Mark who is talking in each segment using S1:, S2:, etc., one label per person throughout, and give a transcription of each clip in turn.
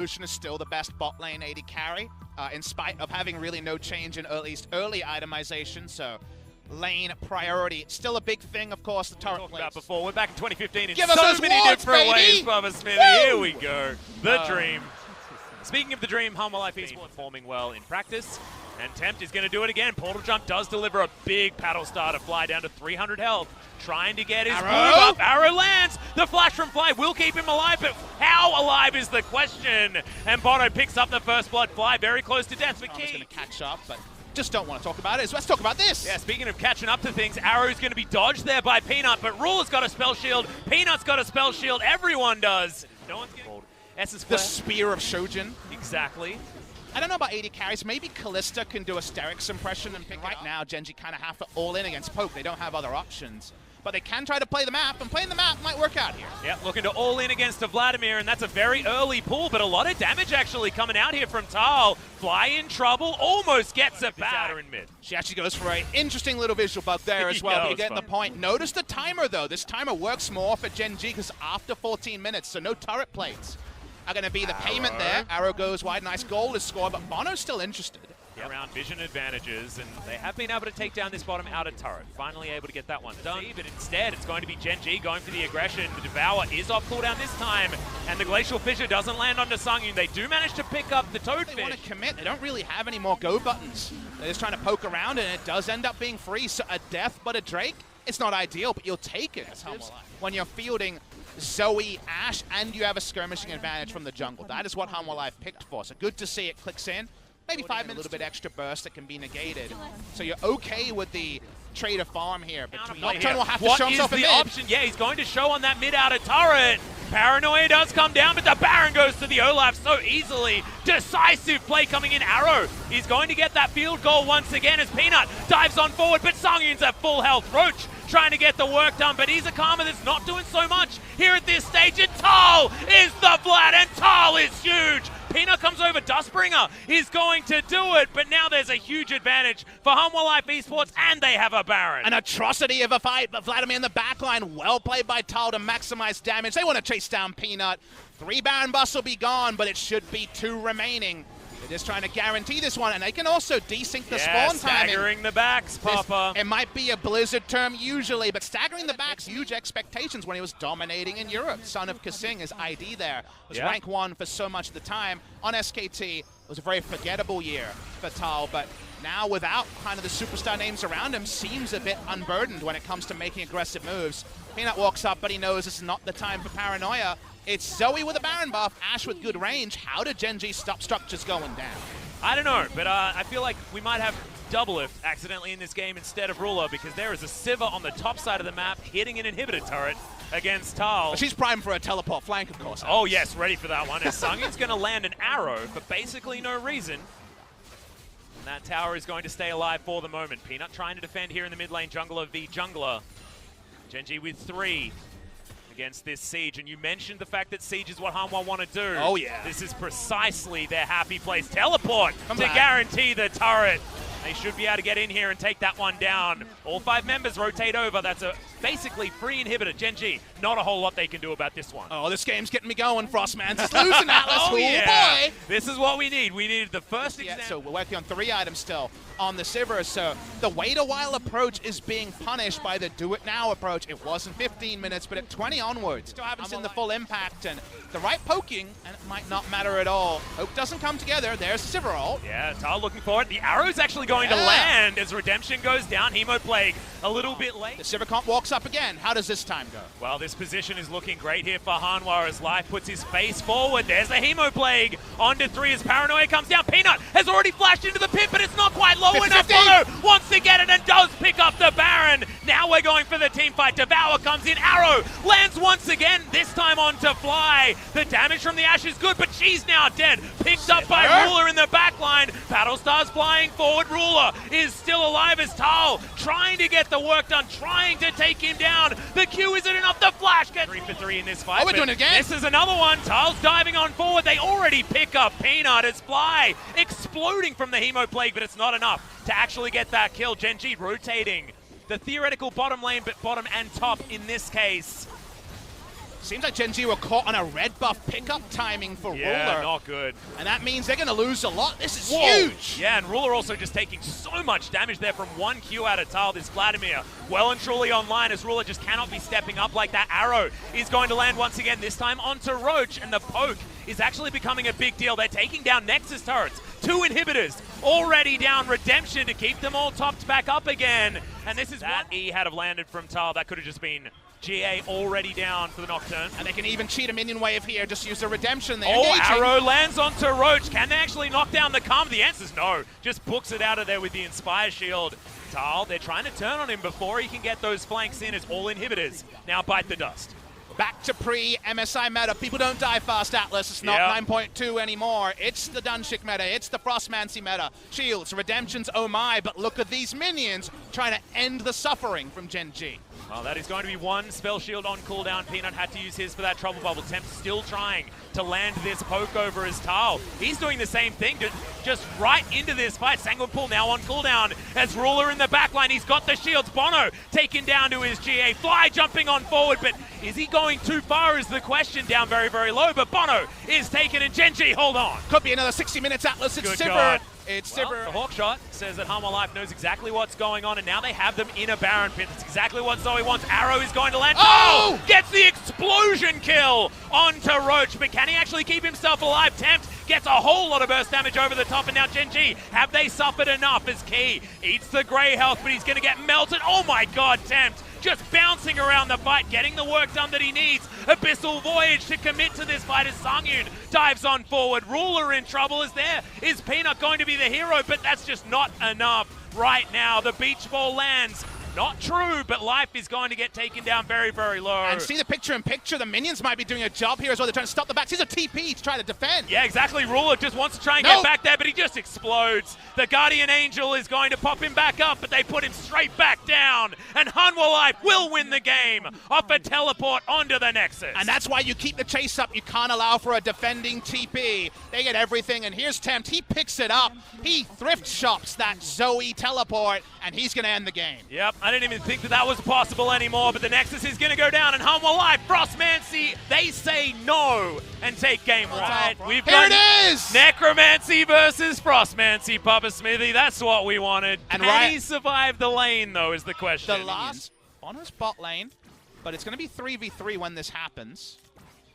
S1: Solution is still the best bot lane AD carry, in spite of having really no change in at least early itemization. So lane priority, still a big thing, of course. The turret plays.
S2: About before, we're back in 2015 in
S1: Give
S2: so
S1: us
S2: many
S1: wards,
S2: different
S1: baby!
S2: ways, Bubba Smithy. Here we go, the dream. Speaking of the dream, Hanwha Esports performing well in practice, and Tempt is going to do it again. Portal Jump does deliver a big paddle star to fly down to 300 health, trying to get his move up. Arrow lands. The flash from Fly will keep him alive, but how alive is the question? And Bono picks up the first blood. Fly very close to death. But
S1: He's going to catch up, but just don't want to talk about it. So let's talk about this.
S2: Yeah, speaking of catching up to things, Arrow's going to be dodged there by Peanut, but Ruler's got a spell shield. Peanut's got a spell shield. Everyone does. No one's getting
S1: the Spear of Shojin.
S2: Exactly.
S1: I don't know about AD carries. Maybe Callista can do a Sterix impression and pick right now. Gen.G kind of have to all in against Poke. They don't have other options. But they can try to play the map, and playing the map might work out here. Yeah, looking to all in against a Vladimir, and that's a very early pull, but a lot of damage actually coming out here from Tal. Fly in trouble, almost gets it back. In mid. She actually goes for an interesting little visual bug there as well, but you're getting the point. Notice the timer, though. This timer works more for Gen.G because after 14 minutes, so no turret plates are going to be the payment there. Arrow goes wide, nice goal is scored, but Bono's still interested. Around vision advantages, and they have been able to take down this bottom outer turret. Finally able to get that one done, but instead it's going to be Gen.G going for the aggression. The Devour is off cooldown this time, and the Glacial Fissure doesn't land onto Sungyun. They do manage to pick up the Toadfish. They want to commit. They don't really have any more go buttons. They're just trying to poke around, and it does end up being free. So a death, but a Drake, it's not ideal, but you'll take it when you're fielding Zoe, Ashe, and you have a skirmishing advantage from the jungle. That is what Hanwha Life picked for. So good to see it clicks in. Maybe 5 minutes, a little bit extra burst that can be negated. So you're okay with the trade of farm here. Nocturne will have to show himself in mid. Option? Yeah, he's going to show on that mid-outer turret. Paranoia does come down, but the Baron goes to the Olaf so easily. Decisive play coming in. Arrow is going to get that field goal once again as Peanut dives on forward, but Sungyun's at full health. Roach trying to get the work done, but he's a Karma that's not doing so much here at this stage. And Tal is the Vlad, and Tal is huge. Peanut comes over, Dustbringer is going to do it, but now there's a huge advantage for Hanwha Life Esports, and they have a Baron. An atrocity of a fight, but Vladimir in the backline, well played by Tal to maximize damage. They want to chase down Peanut. 3 Baron buffs will be gone, but it should be 2 remaining. They're just trying to guarantee this one, and they can also desync the spawn timing. Staggering the backs, Papa. It might be a Blizzard term usually, but staggering the backs, huge expectations when he was dominating in Europe. Son of Kasing, his ID there, was rank 1 for so much of the time. On SKT, it was a very forgettable year for Tal, but now without kind of the superstar names around him, seems a bit unburdened when it comes to making aggressive moves. Peanut walks up, but he knows this is not the time for Paranoia. It's Zoe with a Baron buff, Ashe with good range. How did Gen.G stop structures going down? I don't know, but I feel like we might have Doublelift accidentally in this game instead of Ruler, because there is a Sivir on the top side of the map hitting an inhibitor turret against Tal. She's primed for a teleport flank, of course. Oh yes, ready for that one. And Sungyun's going to land an arrow for basically no reason. And that tower is going to stay alive for the moment. Peanut trying to defend here in the mid lane, jungler v jungler. Gen.G with 3 against this Siege, and you mentioned the fact that Siege is what Hanwha want to do. Oh yeah. This is precisely their happy place. Teleport to guarantee the turret. They should be able to get in here and take that one down. All 5 members rotate over. That's a basically free inhibitor. Gen.G, not a whole lot they can do about this one. Oh, this game's getting me going, Frostman. Just losing Atlas. Oh, yeah. Boy. This is what we need. We needed the first example. So we're working on 3 items still on the Sivir. So the wait a while approach is being punished by the do it now approach. It wasn't 15 minutes, but at 20 onwards. Still haven't seen the full impact, and the right poking, and it might not matter at all. Hope doesn't come together. There's Sivir ult. Yeah, Tal looking for it. The arrow's actually going to land as Redemption goes down. Hemoplague a little bit late. The Sivir comp walks up again. How does this time go? Well, this position is looking great here for Hanwha as Life puts his face forward. There's the Hemoplague. Onto 3 as Paranoia comes down. Peanut has already flashed into the pit, but it's not quite low enough. Bono wants to get it and does pick up the Baron. Now we're going for the team fight. Devour comes in. Arrow lands once again, this time onto Fly. The damage from the Ashe is good, but she's now dead. Picked up by Ruler in the backline. Battlestar's flying forward. Ruler is still alive as Tal trying to get the work done, trying to take him down. The Q isn't enough. The flash gets 3 for 3 in this fight. Oh, we're doing it again. This is another one. Tal's diving on forward. They already pick up Peanut as Fly exploding from the Hemoplague, but it's not enough to actually get that kill. Gen.G rotating the theoretical bottom lane, but bottom and top in this case. Seems like Gen.G were caught on a red buff pickup timing for Ruler.
S2: Yeah, not good.
S1: And that means they're going to lose a lot. This is huge.
S2: Yeah, and Ruler also just taking so much damage there from one Q out of Tal. This Vladimir well and truly online as Ruler just cannot be stepping up like that. Arrow is going to land once again, this time onto Roach, and the poke is actually becoming a big deal. They're taking down Nexus turrets. 2 inhibitors already down. Redemption to keep them all topped back up again. And this is that E had have landed from Tal. That could have just been GA already down for the Nocturne.
S1: And they can even cheat a minion wave here. Just use the Redemption. They're
S2: engaging.
S1: Arrow
S2: lands onto Roach. Can they actually knock down the Calm? The answer's no. Just books it out of there with the Inspire Shield. Tal, they're trying to turn on him before he can get those flanks in as all inhibitors now bite the dust.
S1: Back to pre-MSI meta. People don't die fast, Atlas. It's not 9.2 anymore. It's the Dunshik meta. It's the Frostmancy meta. Shields, Redemptions, oh my, but look at these minions trying to end the suffering from Gen.G.
S2: Well, that is going to be one spell shield on cooldown. Peanut had to use his for that trouble bubble. Temp still trying to land this poke over as Tal. He's doing the same thing, just right into this fight. Sanguine Pool now on cooldown as Ruler in the backline. He's got the shields. Bono taken down to his GA. Fly jumping on forward, but is he going too far is the question. Down very, very low, but Bono is taken, and Gen.G, hold on.
S1: Could be another 60 minutes, Atlas. It's Sivir.
S2: God.
S1: It's
S2: well,
S1: Sivir.
S2: The Hawkshot says that Hanwha Life knows exactly what's going on, and now they have them in a Baron pit. That's exactly what Zoe wants. Arrow is going to land.
S1: Oh!
S2: Gets the explosion kill onto Roach, but can he actually keep himself alive? Tempt gets a whole lot of burst damage over the top, and now Gen.G, have they suffered enough as Key eats the grey health, but he's going to get melted. Oh my god, Tempt just bouncing around the fight, getting the work done that he needs. Abyssal Voyage to commit to this fight as Sangyun dives on forward. Ruler in trouble. Is Peanut going to be the hero? But that's just not enough right now. The beach ball lands. Not true, but Life is going to get taken down very, very low.
S1: And see the picture-in-picture. The minions might be doing a job here as well. They're trying to stop the backs. He's a TP to try to defend.
S2: Yeah, exactly. Ruler just wants to try and get back there, but he just explodes. The Guardian Angel is going to pop him back up, but they put him straight back down. And Hanwha Life will win the game off a teleport onto the Nexus.
S1: And that's why you keep the chase up. You can't allow for a defending TP. They get everything, and here's Tempt. He picks it up. He thrift shops that Zoe teleport, and he's going to end the game.
S2: Yep, I didn't even think that was possible anymore, but the Nexus is going to go down, and Hanwha Life, Frostmancy, they say no and take game one. We've
S1: Here it is!
S2: Necromancy versus Frostmancy, Papa Smithy. That's what we wanted.
S1: And
S2: Can he survive the lane, though, is the question.
S1: The last on his bot lane, but it's going to be 3v3 when this happens.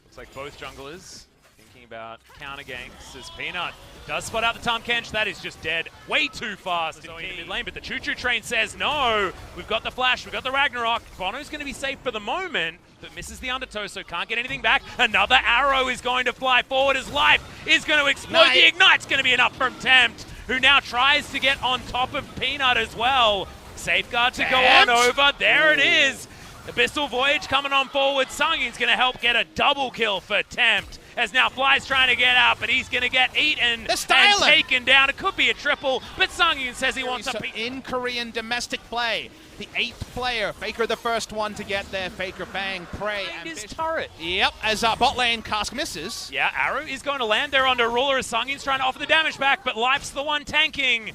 S2: Looks like both junglers thinking about counter ganks as Peanut does spot out the Tahm Kench. That is just dead way too fast in the mid lane, but the choo-choo train says no. We've got the flash, we've got the Ragnarok. Bono's going to be safe for the moment, but misses the undertow, so can't get anything back. Another arrow is going to fly forward as Life is going to explode. The Ignite's going to be enough from Tempt, who now tries to get on top of Peanut as well. Safeguard to go on over. There it is. Abyssal Voyage coming on forward. Sangyun's going to help get a double kill for Tempt, as now Fly's trying to get out, but he's going to get eaten and taken down. It could be a triple, but Sangyun says he wants a piece.
S1: In Korean domestic play, the 8th player, Faker the first one to get there. Faker, Bang, Prey, and
S2: his turret.
S1: Yep, as bot lane Cask misses.
S2: Yeah, Arrow is going to land there under Ruler as Sangyun's trying to offer the damage back, but Life's the one tanking,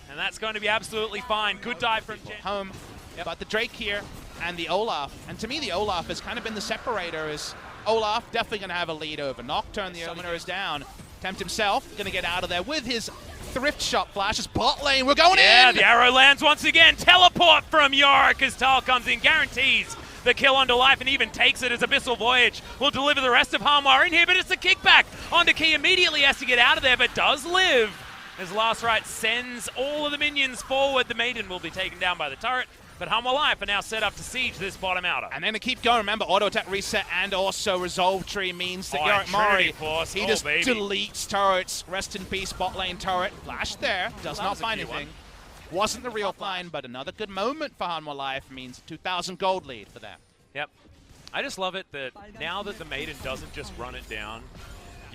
S2: and that's going to be absolutely fine. Good dive from Gen.
S1: Home, but the Drake here and the Olaf, and to me the Olaf has kind of been the separator. As Olaf definitely going to have a lead over Nocturne. The opener is down. Tempt himself going to get out of there with his thrift shop flashes. Bot lane, we're going in!
S2: Yeah, the arrow lands once again. Teleport from Yorick as Tal comes in, guarantees the kill onto Life, and even takes it as Abyssal Voyage will deliver the rest of Hanwha in here, but it's a kickback onto Key. Immediately has to get out of there, but does live as Last Right sends all of the minions forward. The Maiden will be taken down by the turret, but Hanwha Life are now set up to siege this bottom outer.
S1: And then to keep going, remember, auto attack reset and also resolve tree means that Yorick Mori, he just deletes turrets. Rest in peace, bot lane turret. Flash there, does not find anything. Wasn't the real line, but another good moment for Hanwha Life means a 2,000 gold lead for them.
S2: Yep. I just love it that now that the Maiden doesn't just run it down,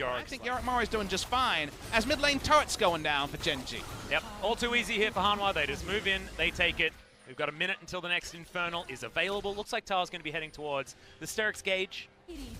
S1: I think Yorick Mori's doing just fine as mid lane turret's going down for Gen.G.
S2: Yep, all too easy here for Hanwha. They just move in, they take it. We've got a minute until the next Infernal is available. Looks like Tal's going to be heading towards the Sterix Gauge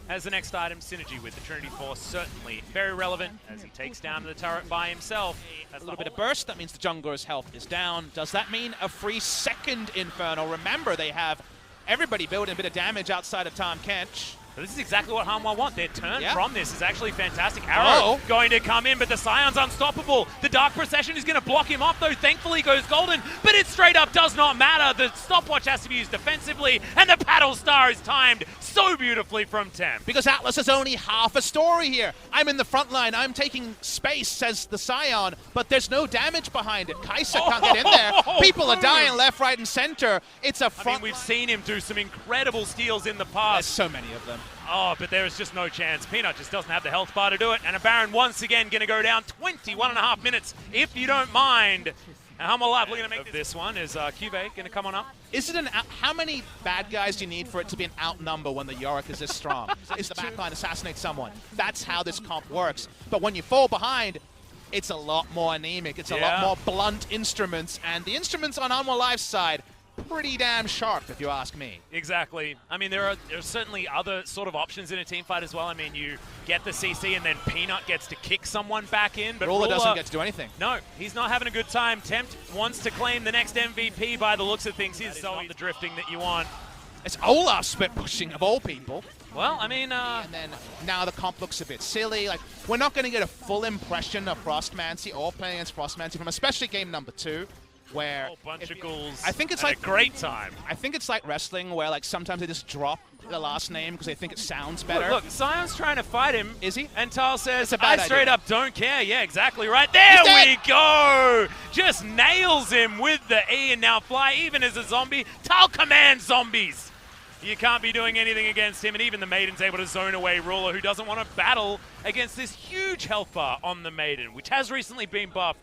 S2: as the next item. Synergy with the Trinity Force, certainly very relevant as he takes down the turret by himself.
S1: That's a little bit of burst. That means the jungler's health is down. Does that mean a free second Infernal? Remember, they have everybody building a bit of damage outside of Tahm Kench.
S2: This is exactly what Hanwha want. Their turn from this is actually fantastic. Arrow going to come in, but the Scion's unstoppable. The Dark Procession is going to block him off, though. Thankfully goes golden, but it straight up does not matter. The stopwatch has to be used defensively, and the Paddle Star is timed so beautifully from Temp.
S1: Because Atlas is only half a story here. I'm in the front line. I'm taking space, says the Scion, but there's no damage behind it. Kaisa can't get in there. People are dying left, right, and center. It's a front.
S2: I mean, we've seen him do some incredible steals in the past.
S1: There's so many of them.
S2: Oh, but there is just no chance. Peanut just doesn't have the health bar to do it. And a Baron once again going to go down 21.5 minutes, if you don't mind. And Hanwha Live looking to make this one. Is Cube going to come on up?
S1: Is it how many bad guys do you need for it to be an outnumber when the Yorick is this strong? Is the backline assassinate someone? That's how this comp works. But when you fall behind, it's a lot more anemic. It's a lot more blunt instruments. And the instruments on Hanwha Live's side, pretty damn sharp, if you ask me.
S2: Exactly. I mean, there are certainly other sort of options in a team fight as well. I mean, you get the CC and then Peanut gets to kick someone back in. But
S1: Ruler doesn't get to do anything.
S2: No, he's not having a good time. Tempt wants to claim the next MVP by the looks of things. He's not the drifting that you want.
S1: It's Olaf split pushing, of all people.
S2: Well, I mean...
S1: and then now the comp looks a bit silly. Like, we're not going to get a full impression of Frostmancy or playing against Frostmancy from especially game number 2. Where
S2: a bunch of ghouls.
S1: I think it's
S2: like
S1: a
S2: great time.
S1: I think it's like wrestling, where like sometimes they just drop the last name because they think it sounds better.
S2: Look, Scion's trying to fight him.
S1: Is he?
S2: And Tal says,
S1: I
S2: straight up don't care. Yeah, exactly right. There we go. Just nails him with the E, and now Fly, even as a zombie, Tal commands zombies. You can't be doing anything against him, and even the Maiden's able to zone away Ruler, who doesn't want to battle against this huge health bar on the Maiden, which has recently been buffed.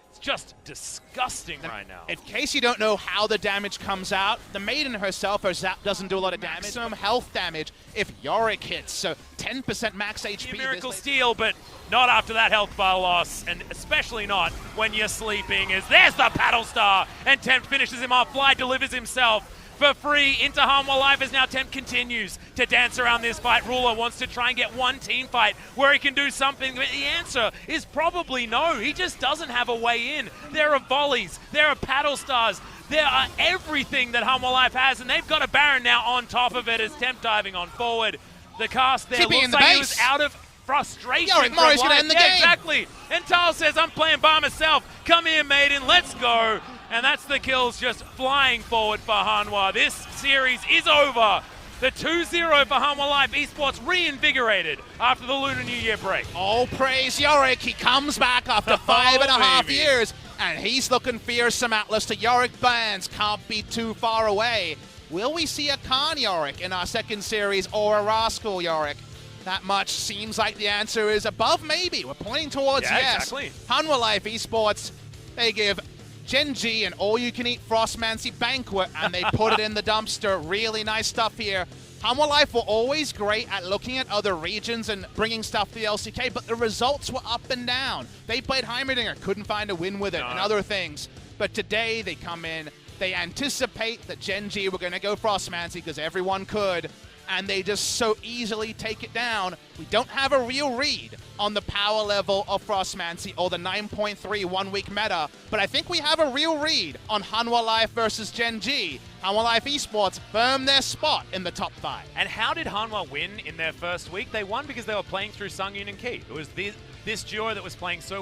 S2: It's just disgusting right now.
S1: In case you don't know how the damage comes out, the Maiden herself, her zap doesn't do a lot of damage. Maximum health damage if Yorick hits, so 10% max HP.
S2: Miracle steal, but not after that health bar loss, and especially not when you're sleeping. As there's the Paddle Star, and Tempt finishes him off. Fly delivers himself for free into Hanwha Live as now Tempt continues to dance around this fight. Ruler wants to try and get one team fight where he can do something, but the answer is probably no. He just doesn't have a way in. There are volleys, there are Paddle Stars, there are everything that Hanwha Live has, and they've got a Baron now on top of it as Tempt diving on forward. The cast there looks like he was out of frustration.
S1: Yorick Murray's going to end the game.
S2: Exactly. And Tal says, I'm playing by myself. Come here, Maiden, let's go. And that's the kills just flying forward for Hanwha. This series is over. The 2-0 for Hanwha Live Esports reinvigorated after the Lunar New Year break.
S1: All praise Yorick. He comes back after 5.5 years, and he's looking fearsome. Atlas to Yorick bands. Can't be too far away. Will we see a Khan Yorick in our second series or a Rascal Yorick? That much seems like the answer is above maybe. We're pointing towards yes.
S2: Exactly.
S1: Hanwha Live Esports, they give Gen.G an all-you-can-eat Frostmancy banquet, and they put it in the dumpster. Really nice stuff here. Hanwha Live were always great at looking at other regions and bringing stuff to the LCK, but the results were up and down. They played Heimerdinger, couldn't find a win with it, and other things. But today they come in, they anticipate that Gen.G were going to go Frostmancy because everyone could, and they just so easily take it down. We don't have a real read on the power level of Frostmancy or the 9.3 one-week meta, but I think we have a real read on Hanwha Live versus Gen.G. Hanwha Live Esports firm their spot in the top 5.
S2: And how did Hanwha win in their first week? They won because they were playing through Sungyun and Key. It was this duo that was playing so